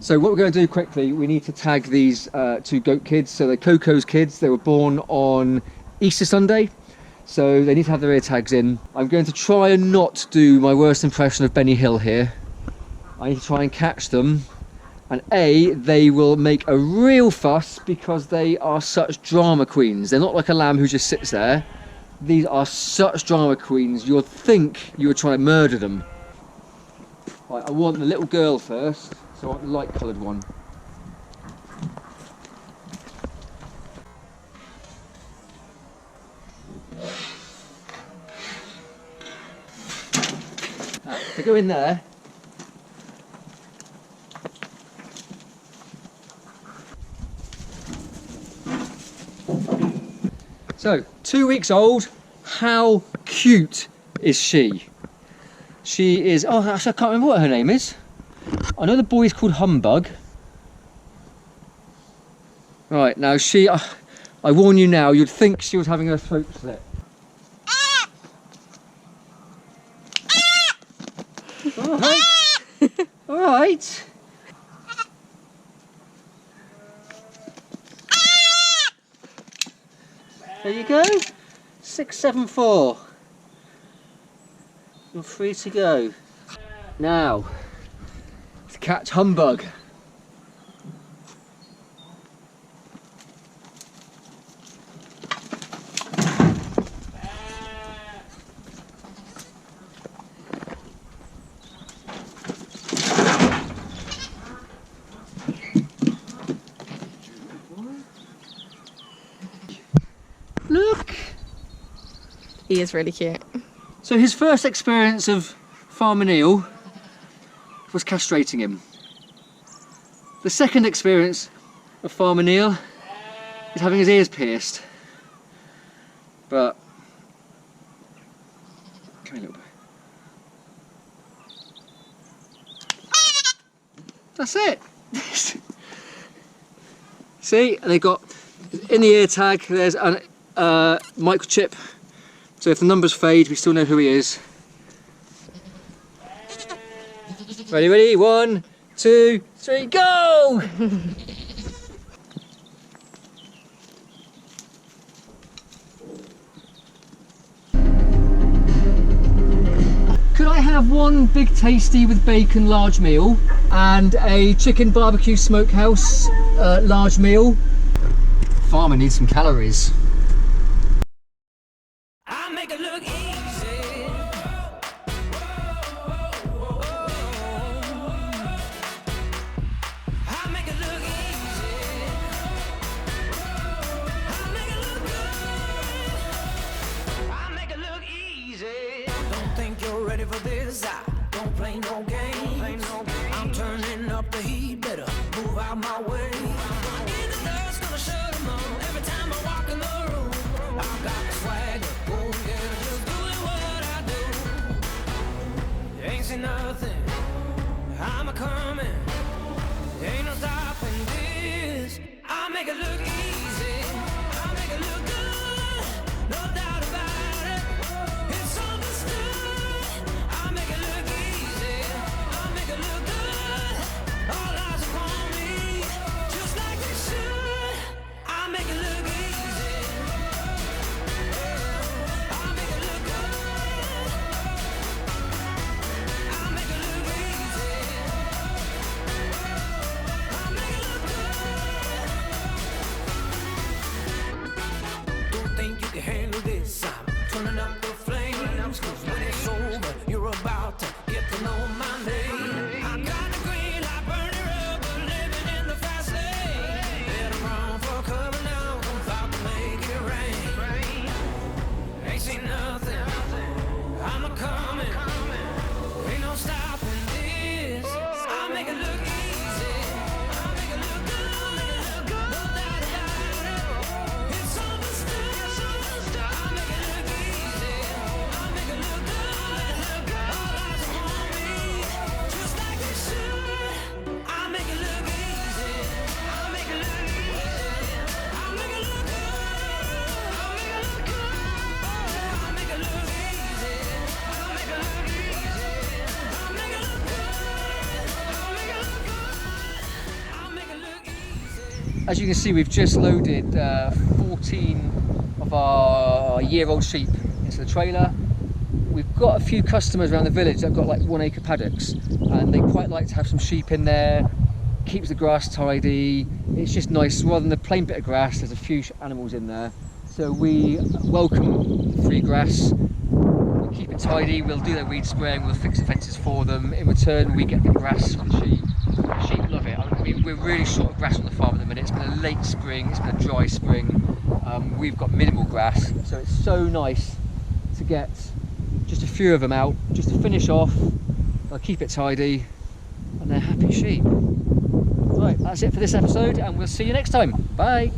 So what we're going to do quickly, we need to tag these two goat kids. So they're Coco's kids. They were born on Easter Sunday, so they need to have their ear tags in. I'm going to try and not do my worst impression of Benny Hill here. I need to try and catch them, and they will make a real fuss because they are such drama queens. They're not like a lamb who just sits there. These are such drama queens, you'd think you were trying to murder them. Right, I want the little girl first, so I want the light coloured one. They go in there. So, 2 weeks old. How cute is she? She is, oh, actually I can't remember what her name is. I know the boy is called Humbug. Right, now she, I warn you now, you'd think she was having her throat slit. Alright. Alright. There you go. 674. You're free to go. Now, to catch Humbug. Look! He is really cute. So his first experience of farming eel was castrating him. The second experience of farming eel is having his ears pierced. But, come here, little boy. That's it. See, they got in the ear tag. There's a microchip. So if the numbers fade, we still know who he is. Ready, ready? 1, 2, 3, go! Could I have one big tasty with bacon large meal and a chicken barbecue smokehouse large meal? Farmer needs some calories. Don't play no games. I'm turning up the heat, better move out my way. In the dust, gonna shut 'em on every time I walk in the room. I've got the swagger, oh yeah, just doing what I do. Ain't seen nothing, I'm a coming. Ain't no stopping this. I make it look easy, I make it look good, no doubt about it. It's understood. I make it look easy, I make it look good. All eyes upon me, just like they should. I make it look easy. I make it look good. I make it look easy. I make it look good. As you can see, we've just loaded 14 of our year-old sheep into the trailer. We've got a few customers around the village that have got like 1 acre paddocks, and they quite like to have some sheep in there. Keeps the grass tidy. It's just nice. Rather than the plain bit of grass, there's a few animals in there. So we welcome free grass. We'll keep it tidy. We'll do their weed spraying. We'll fix the fences for them. In return, we get the grass from the sheep. The sheep love it. I mean, we're really short of grass on the farm at the minute. It's been a late spring. It's been a dry spring. We've got minimal grass, so it's so nice to get just a few of them out, just to finish off. They'll keep it tidy, and they're happy sheep. Right, that's it for this episode, and we'll see you next time. Bye.